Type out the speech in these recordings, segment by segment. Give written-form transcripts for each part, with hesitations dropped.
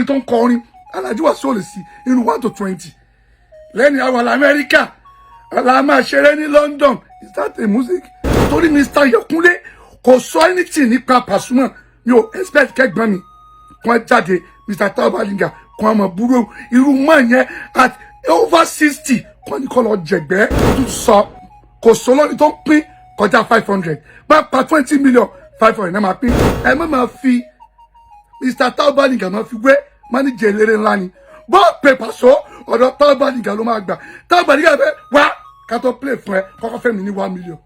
olórin tó ń kọrin Alhaji Wasiu lè sí inú 1 to 20 lẹ́ni àwọn Amẹ́ríkà la máa ṣeré ní London. Is that a music? Torí Mr. Yekunle kò sọ anything nípa Pasuma. Mi ò expect kẹ́gbọ́n mi kan jáde Mr. Tao Balinger kan ọmọ búrò irú mọ́ yẹn at over 60 kan ní kọ́ lọ jẹ̀gbẹ́ tó sọ kò sọ lórí tó ń pín kọjá 500 bá pa 20 million 500 náà máa pín. Ẹ má máa fi Mr. Tao Balinger máa fi wé manager eléré ńlá ni bó pépà sọ ọ̀dọ̀ Tao Balinger ló máa gbà. Tao Balinger fẹ́ wá ká tó play fún ẹ kọ́kọ́ fẹ́ mi ní 1 million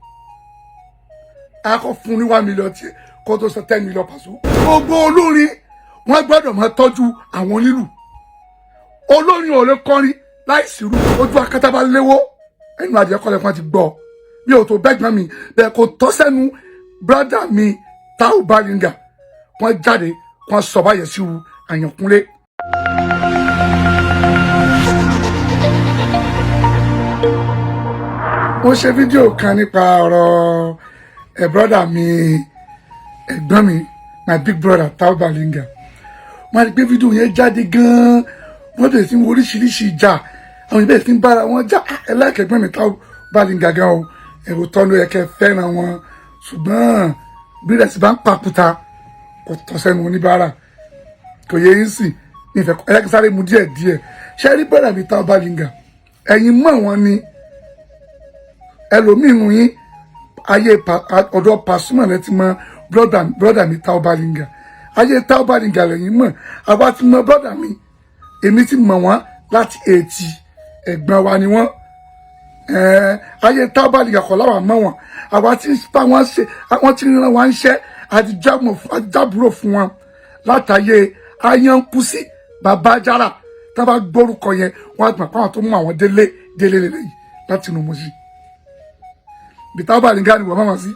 a kọ́ fún ní 1 million tí kó tó sọ 10 million Paso. Gbogbo olórin wọ́n gbọ́dọ̀ máa tọ́jú àwọn onílù. Olórin ò lè kọrin láìsí irú ojú akátá bá léwó ẹnu adìẹ kọ́lẹ̀ fún ti gbọ́ bí o tó bẹ́gbọ́n mi bẹ́ẹ̀ kò tọ́ sẹ́nu brọ́dà mi Tao Balinger wọ́n jáde wọ́n sọ báyẹn sí Àyànkúnlé. Mo ṣe fídíò kan nípa ọ̀rọ̀ brọ́dà mi ẹ̀gbọ́n mi my big brother Tao Balinger. Wọ́n rí pé fídíò yẹn jáde gan-an wọ́n bẹ̀rẹ̀ sí oríṣiríṣi ìjà àwọn ìbẹ̀rẹ̀ sí bára wọn jà ẹlẹ́kẹ̀gbọ́n mi Tao Balinger gan o ẹ̀rọ tọ́nu ẹ̀kẹ́ fẹ́ràn wọn ṣùgbọ́n bí rẹ̀ sì bá ń pàkúta kò tọ́ sẹ́nu oníbàárà kò yẹ yín sì ní ìfẹ́ ẹ̀yẹ́kẹ́ sáré mu díẹ̀ díẹ̀ ṣé rí brọ́dà mi Tao Balinger ẹ̀yin mọ̀ wọ́n ni ẹlòmíràn yín ayé ọ̀dọ̀ Pasuma rẹ ti mọ brọ́dà mi Tao Balinger ayé Tao Balinger lẹ́yìn mọ̀ àwa ti mọ brọ́dà mi èmi ti mọ̀ wọ́n láti 80 ẹ̀gbọ́n wa ni wọ́n ayé Tao Balinger kọ̀ láwọn mọ̀ wọ́n àwa ti bá wọn ṣe àwọn ti ràn wọ́n ṣẹ́ àdìjábúrò fún wọn látàyè Ayankusi Baba Jara tá a bá gbórúkọ yẹn wọ́n á gbà pàwọn tó mú àwọn délé lẹ́yìn láti inú Mùsí bí Tao Balinger ni wọ́n máa sí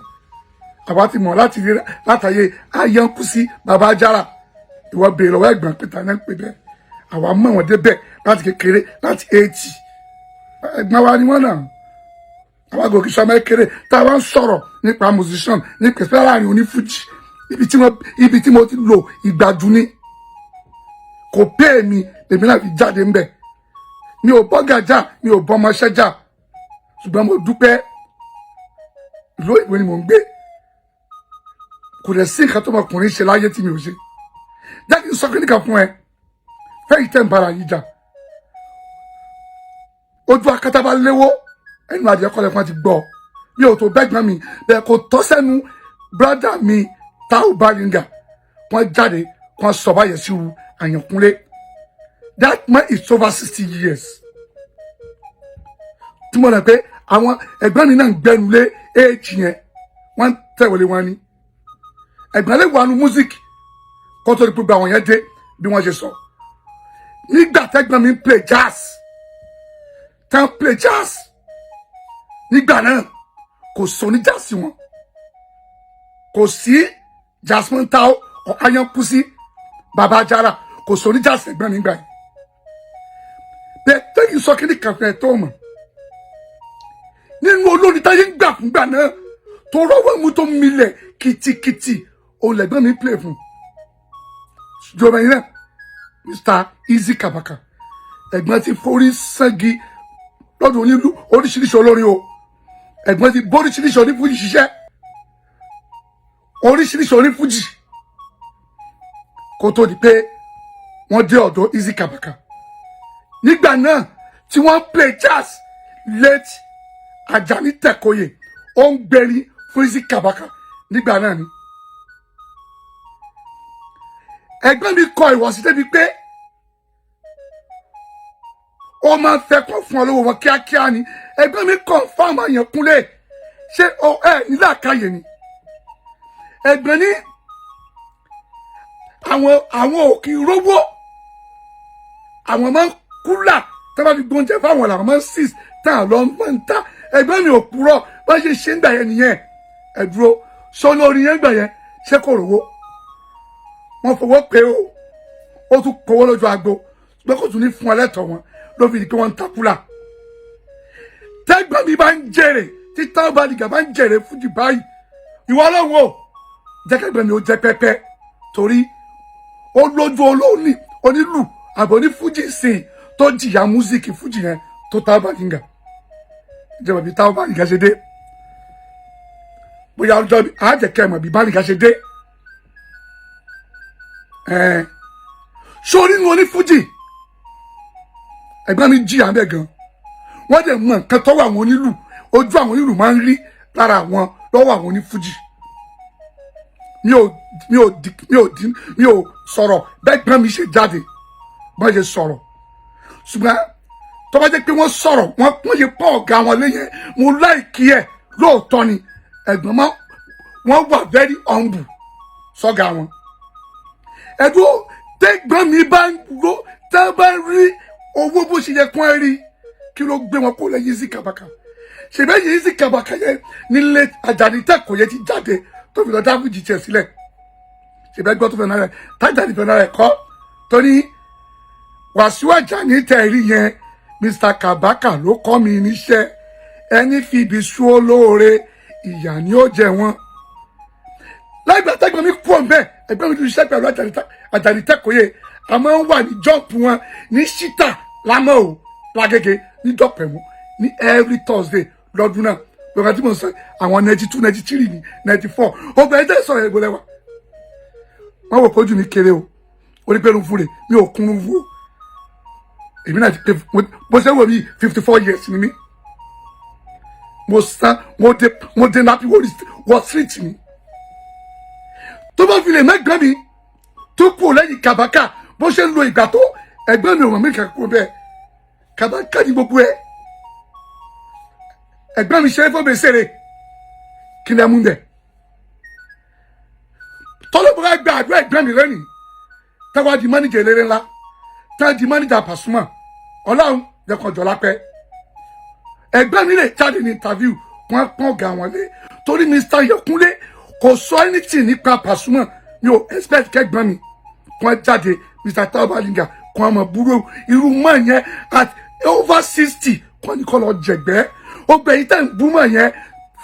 àwa ti mọ̀ láti rí látàyè Ayankusi Baba Jara ìwọ bèèrè lọ́wọ́ ẹ̀gbọ́n pété náà ń pè bẹ́ẹ̀ àwa mọ̀ wọ́n débẹ̀ láti kékeré láti 80 ẹ̀gbọ́n wa ni wọ́n náà àwa gòkè sọmọ kéré tá a bá ń sọ̀rọ̀ nípa musician nípa ìpínlẹ̀ láàrin onífújì ibi tí mo ti lò ìgbàdùn ni kò pé mi lèmi náà fi jáde ń bẹ̀ mi ò bọ́ gàjà mi ò bọ́ ọmọọṣẹ́ jà ṣùgbọ́n mo dúpẹ́ ìlú ìwé ni mò ń gbé kò lè sí nǹkan tó ọmọkùnrin ṣe láyé tí mi ò ṣe jáde sọ kí nìkan fún ẹ fẹ́yìí tẹ̀ ń bára yìí jà ojú akátá bá léwó ẹnu adìẹ kọ́lẹ̀ fún ti gbọ́ bí o tó bẹ́gbọ́n mi bẹ́ẹ̀ kò tọ́ sẹ́nu brọ́dà mi Tao Balinger wọ́n jáde wọ́n sọ báyẹn sí Àyànkúnlé. That man is over 60 years tí mo rẹ̀ pé àwọn ẹ̀gbọ́n mi náà ń gbẹnu lé éèjì yẹn wọ́n tẹ̀wọlé wọn ni ẹ̀gbọ́n lè wà nù músíkì kó tó di pé àwọn yẹn dé bí wọ́n ṣe sọ nígbà tẹ́gbọ́n mi ń play jazz tán play jazz nígbà náà kò sọ ní jazz wọn kò sí Jasmine Tao or Ayankusi Baba Jara kò sọ ní jazz ẹ̀gbọ́n nígbà yìí bẹ́ẹ̀ tẹ́yìn sọ kí ní kàfẹ́ tó mọ̀ nínú olórin táyé ń gbà fúngbà náà tó rọ́wọ́ mú tó milẹ̀ kìtìkìtì òun lẹ́gbọ́n mi play fún jọba yìí náà Mr. Easy Kabaka ẹ̀gbọ́n ti forí sangi lọ́dún onílù oríṣiríṣi olórin o ẹ̀gbọ́n ti bóríṣiríṣi onífújì ṣiṣẹ́ oríṣiríṣi onífújì kó tó di pé wọ́n dé ọ̀dọ̀ Easy Kabaka nígbà náà tí wọ́n play jazz late Ajani Tekoye ó ń gbẹ̀rí fún Easy Kabaka nígbà náà ni ẹ̀gbọ́n mi kọ ìwọ̀sí débi pé ó máa ń fẹ́ kọ́ fún ọ lówó wọn kíákíá ni ẹ̀gbọ́n mi kọ fáwọn Àyànkúnlé ṣé o nílẹ̀ àkáyè ni ẹ̀gbọ́n ní àwọn òkè rówó àwọn máa ń kúlà tí wọ́n fi gbóúnjẹ fáwọn làwọn máa ń sís táwọn lọ máa ń ta ẹ̀gbọ́n mi ò purọ́ bá ṣe ṣe ń gbà yẹn nìyẹn ẹ̀dúró sọ lórí yẹn gbà yẹn ṣé kò rówó wọ́n fowó pé ó tún kówó lójú agbo ṣùgbọ́n kò tún ní fún ẹlẹ́tọ̀ wọn ló fi di pé wọ́n ń takúlà tẹ́gbọ́n mi bá ń jèrè tí Tao Balinger bá ń jèrè fújì báyìí ìwọ ọlọ́run o jẹ́ kẹ́gbọ́n mi ó jẹ́ pẹ́pẹ́ torí ó lójú olóòní onílù àbọ̀ ní fújì sìn tó jìyà músíkì fújì yẹn tó Tao Balogun ìjọba bí Tao Balogun ṣe dé bóyá ọjọ́ àjẹkẹ́ mọ̀ bí Balogun ṣe dé sórí ní oní fújì ẹ̀gbọ́n mi jìyà ń bẹ̀ gan wọ́n dẹ̀ mọ nǹkan tọ́wọ́ àwọn onílù ojú àwọn onílù máa ń rí lára àwọn lọ́wọ́ àwọn onífújì mi ò sọ̀rọ̀ bẹ́ẹ̀ gbọ́n mi ṣe jáde bọ́n ṣe sọ̀rọ̀ ṣùgbọ́n tó bá jẹ́ pé wọ́n sọ̀rọ̀ wọ́n ṣe pọ̀ ọ̀gá wọn léyìn mo láìkí ẹ̀ lóòótọ́ ni ẹ̀gbọ́n mọ́ wọ́n wà very humble sọ́gà wọn ẹ̀dùn tẹ́gbọ́n mi bá ń ro tẹ́ bá ń rí owó bó ṣe yẹ kún ẹ rí kí ló gbé wọn kó lẹ́yìn Easy Kabaka ṣèbẹ́ yìí Easy Kabaka yẹn nílé Àjàní Tẹ́kọ̀ yẹn ti jáde tó fi lọ dá fújì tiẹ̀ sílẹ̀ ṣèbẹ́ gbọ́ tó fẹ́ náà rẹ̀ Tájàní fẹ́ náà rẹ̀ kọ́ tó ní Wàsíù Àjàní tẹ̀rí yẹn Mr Kabaka ló kọ́ mi níṣẹ́ ẹni fi ibi sú olóore ìyà ni ó jẹ wọn láìpẹ́ tẹ́gbọ́n mi kú ọ̀nbẹ́ ẹgbẹ́ mi ti ṣiṣẹ́ pẹ̀lú Àjàní Tẹ́kọ̀ yẹn a máa ń wà ní jọ́ọ̀pù wọn ní ṣítà lámọ́ ò lágége ní dọ̀pẹ̀mú ní every Thursday lọ́dún náà lọ́gà tí mo sọ àwọn 92 93 ní 94 obìnrin tẹ́ sọ̀rọ̀ ẹ̀gbọ́n lẹ́wà wọ́n wò kójú mi kéré o orí pé irun fúre mi ò kún un fún o èmi náà ti pé bó ṣe wò mí 54 years ni mí mo san mo dé napi wọ street mi tó bá fi lè mẹ́gbẹ́ mi tó kú lẹ́yìn Kabaka bó ṣe ń lo ìgbà tó ẹgbẹ́ mi ò mọ̀ mí kankan bẹ́ẹ̀ Kabaka ní gbogbo ẹ̀ ẹgbẹ́ mi ṣe é fún mi ṣeré kí lẹ́ mú bẹ́ẹ̀ tọ́lọ́bùrọ̀ gba àdúrà ẹgbẹ́ mi lẹ́nìí táwa di mánìjà eléré ńlá táwa di mánìjà Pasuma ọlọ́run jẹ́kọ̀ jọ lápẹ́ ẹgbẹ́ mi lè jáde ní interview wọ́n pọ́n ọ̀gá wọn lé torí Mr Yẹkúnlé kò sọ anything nípa Pasuma mi ò expect kẹ́gbọ́n mi wọ́n jáde Mr Tao Balogun kò àmọ́ búrò irú mọ́ yẹn at over 60 kò ní kọ́ lọ jẹ̀gbẹ́ ó gbẹ yìí tẹ̀ ń bú mọ́ yẹn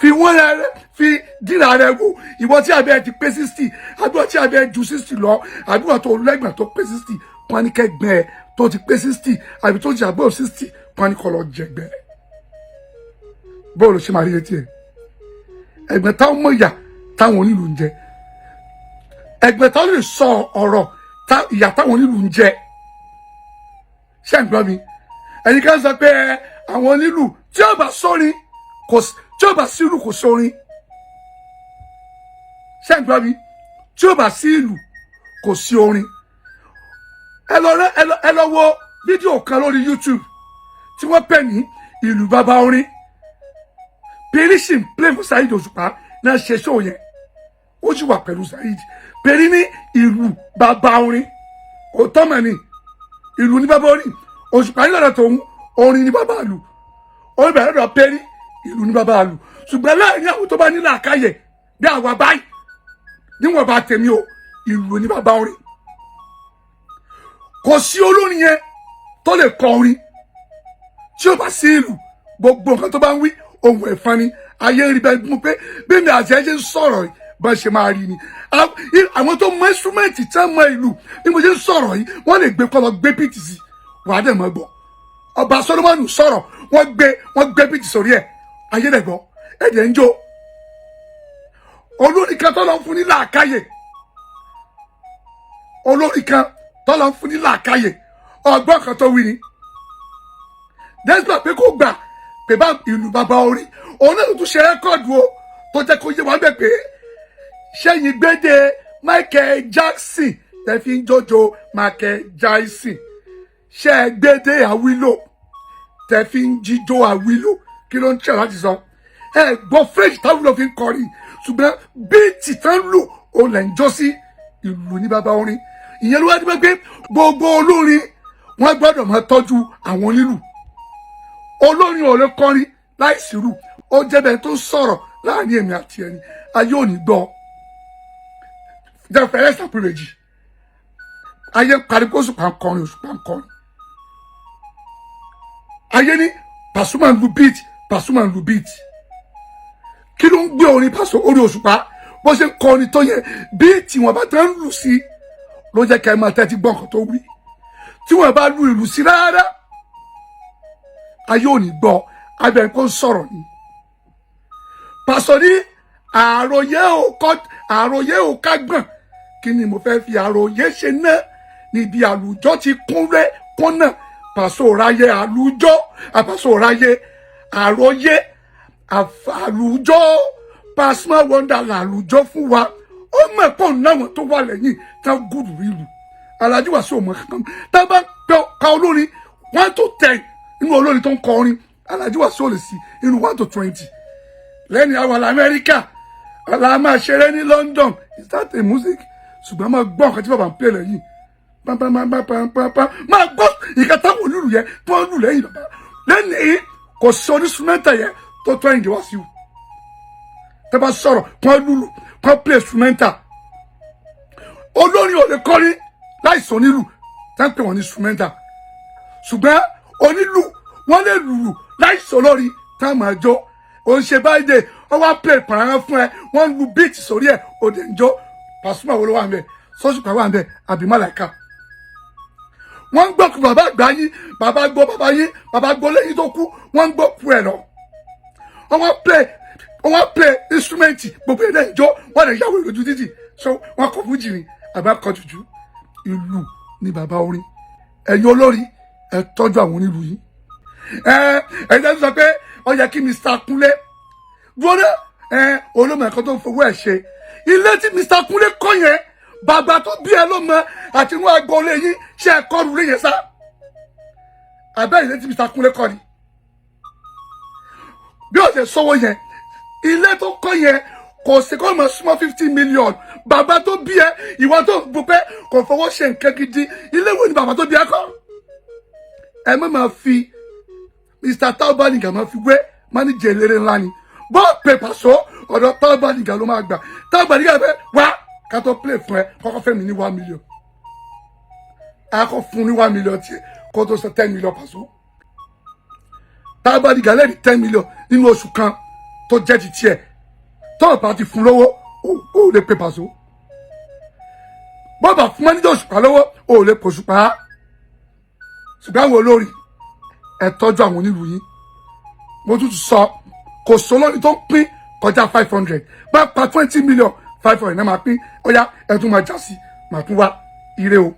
fi wọ́n rẹ fi dínà rẹ wò ìwọ tí abẹ́ ti pé 60 àdúrà tí abẹ́ ju 60 lọ àdúrà tó lẹ́gbẹ̀ẹ́ tó pé 60 kò ní kẹ́gbẹ́ ẹ tó ti pé 60 àbí tó ti àbọ̀ 60 kò ní kọ́ lọ jẹ̀gbẹ́ bọ́ọ̀lù ṣe máa rí etí ẹ̀ ẹgbẹ́ táwọn mọ̀ ìyà táwọn onílù ń jẹ ẹgbẹ́ táwọn lè sọ ọ̀rọ̀ ìyà táwọn onílù ń jẹ ṣé ń gbọ́ mi ẹni ká sọ pé àwọn onílù tí ó bá sórin tí ó bá sí ìlù kò sórin ṣé ń gbọ́ mi tí ó bá sí ìlù kò sí orin ẹ lọ wo fídíò kan lórí YouTube tí wọ́n pè ní ìlù bàbá orin Perry sì ń play fún Saheed Òṣùpá náà ṣe show yẹn ó sì wà pẹ̀lú Saheed Perry ní ìlù bàbá orin òótọ́ mọ̀ ní ìlù ní bàbá orin Òṣùpá ní lọ́dọ̀ tòun orin ní bàbá àlù orin bẹ̀rẹ̀ lọ́dọ̀ Perry ìlù ní bàbá àlù ṣùgbọ́n láàrin àwọn tó bá ní làákàyè bí àwa báyìí níwọ̀n bá tèmi o ìlù ní bàbá orin kò sí olórin yẹn tó lè kọ orin tí ó bá sí ìlù gbogbo nǹkan tó bá ń wí ohun ẹ̀fọn ni ayé rí bẹ́ẹ̀ mú pé bí mi àti ẹ ṣe ń sọ̀rọ̀ yìí bá ṣe máa rí ni àwọn tó mọ ẹ́súmẹ́ǹtì tí wọ́n mọ ìlú bí mo ṣe ń sọ̀rọ̀ yìí wọ́n lè gbé kọ́ lọ gbé pìtì sí wà á dẹ̀ mọ́ gbọ́ ọba Solomoni sọ̀rọ̀ wọ́n gbé pìtì sórí ẹ̀ ayé dẹ̀ gbọ́ ẹ̀jẹ̀ ń jó olórí kan tó lọ fún ní làákàyè olórí kan tó lọ fún ní làákàyè ọgbọ́n kan tó wí ni dẹ́sítọ̀ pé kò gbà pé bá ìlú bàbá orin òun náà tún ṣe rẹ́kọ̀dù o tó jẹ́ kó yé wọn bẹ̀ pé ṣẹ́yìn gbédè Michael Jackson tẹ́ fi ń jọjọ Michael Jackson ṣẹ́ gbédè Àwílò tẹ́ fi ń jíjó Àwílò kí ló ń ṣe láti sọ ẹ gbọ́ French táwùlọ̀ fi ń kọrin ṣùgbọ́n bíìtì tán lò ó lẹ̀ ń jó sí ìlú ní bàbá orin ìyẹn ló wá dé pé gbogbo olórin wọn gbọ́dọ̀ máa tọ́jú àwọn onílù olórin ò lè kọrin láìsírù ó jẹ́bẹ̀ tó sọ̀rọ̀ láàrin èmi àti ẹni ayé ò ní gbọ́ jẹ́ fẹ́rẹ́ sàpèrèjì ayé pariwo Òṣùpá ń kọrin Òṣùpá ń kọrin ayé ní Pasuma ń lu beat Pasuma ń lu beat kí ló ń gbé orin orí Òṣùpá bó ṣe ń kọrin tó yẹ bíìtì wọn bá tán ń lù sí ló jẹ́ ká ẹ máa tẹ́tí gbọ́ nǹkan tó wí tí wọ́n bá lu ìlú sí rárá ayé ò ní gbọ́ abẹ kó sọ̀rọ̀ ni pásọ ní àròyé ò kágbọ̀n kí ni mo fẹ́ fi àròyé ṣe náà níbi àlùjọ ti kúnlẹ̀ kúnnà pásọ ráyé àlùjọ àpásọ ráyé àròyé àlùjọ Pasuma Wonderland àlùjọ fún wa ó mọ̀ pọ̀ náwọn tó wà lẹ́yìn tá gùdù ìlú Alhaji Wasiu ọmọ kankan tá bá ka olórin 1 to 10 inú olórin tó ń kọrin Alhaji Wasiu lè sí inú 1 to 20 lẹ́ni àwọn Amẹ́ríkà ọ̀la máa ṣeré ní London is that a music ṣùgbọ́n máa gbọ́ nǹkan tí bàbá ń pè lẹ́yìn máa gbọ́ ìkẹta wò lùlù yẹn tó ń lù lẹ́yìn bàbá lẹ́ni kò sí onísùmẹ́ntà yẹn tó tó ẹ̀yìn Wasiu tẹ́ bá sọ̀rọ̀ kọ́ lùlù kọ́ play instrumental olórin ò lè kọrin láìsọ nílù tá ń pè wọ́n ní instrumental ṣùgbọ́n onílù wọ́n lè lùlù láìsọ lórí tá a máa jó òun ṣe báyìí wọ́n wá play pàrọ̀ fún ẹ wọ́n lu beat sórí ẹ̀ òde ń jó Pasuma wo ló wà ń bẹ̀ Sọ́ṣùpá wà ń bẹ̀ àbí Màláíkà wọ́n ń gbọ́ kú bàbá àgbà yín bàbá gbọ́ bàbá yín bàbá gbọ́ lẹ́yìn tó kú wọ́n ń gbọ́ kú ẹ̀ lọ wọ́n wá play instrument gbogbo ẹ̀ lẹ́yìn jó wọ́n lè yàwó ìlójú títì so wọ́n kọ̀ fún jìnnì àbá kọ jùjú ìlú ni bàbá orin ẹ̀yin olórí ẹ tọ́jú àwọn onílù yìí ẹ̀yin tó sọ pé ó yẹ kí Mr. Kúnlé dúró olómọ ẹ̀kọ́ tó ń fowó ẹ̀ ṣe ilé tí Mr. Kúnlé kọ́ yẹn bàbá tó bí ẹ lọ́mọ àti inú agboolé yín ṣe ẹ̀kọ́ rú lé yẹn sá àbẹ́ ilé tí Mr. Kúnlé kọ́ ni bí ó ṣe sọ́wọ́ yẹn ilé tó kọ́ yẹn kò sí kó mọ̀ súnmọ́ 50 million bàbá tó bí ẹ ìwọ tó ń bu pé kò fowó ṣe nǹkan gidi ilé wo ni bàbá tó bí ẹ kọ́ ẹ má máa fi Mr. Taubalinga máa fi wé máníjẹ eléré ńlá ni bó pè Paso ọ̀dọ̀ Taubalinga ló máa gbà Taubalinga fẹ́ wá ká tó play fún ẹ kọ́kọ́ fẹ́ mi ní 1 million akọ́ fún ní 1 million tiẹ̀ kó tó sọ 10 million Paso Taubalinga lẹ́ni 10 million nínú oṣù kan tó jẹ́ ti tiẹ̀ tọ́ọ̀ bá ti fún lówó ó lè pè Paso bọ́ọ̀bà fún mọ́níjà Òṣùpá lówó ó lè pè Òṣùpá ṣùgbọ́n àwọn olórí ẹ tọ́jú àwọn onílù yín mo tún sọ kò sólórí tó ń pín kọjá 500 bá pa 20 million 500 náà máa pín ó yá ẹ tún máa já sí màá tún wá ire o.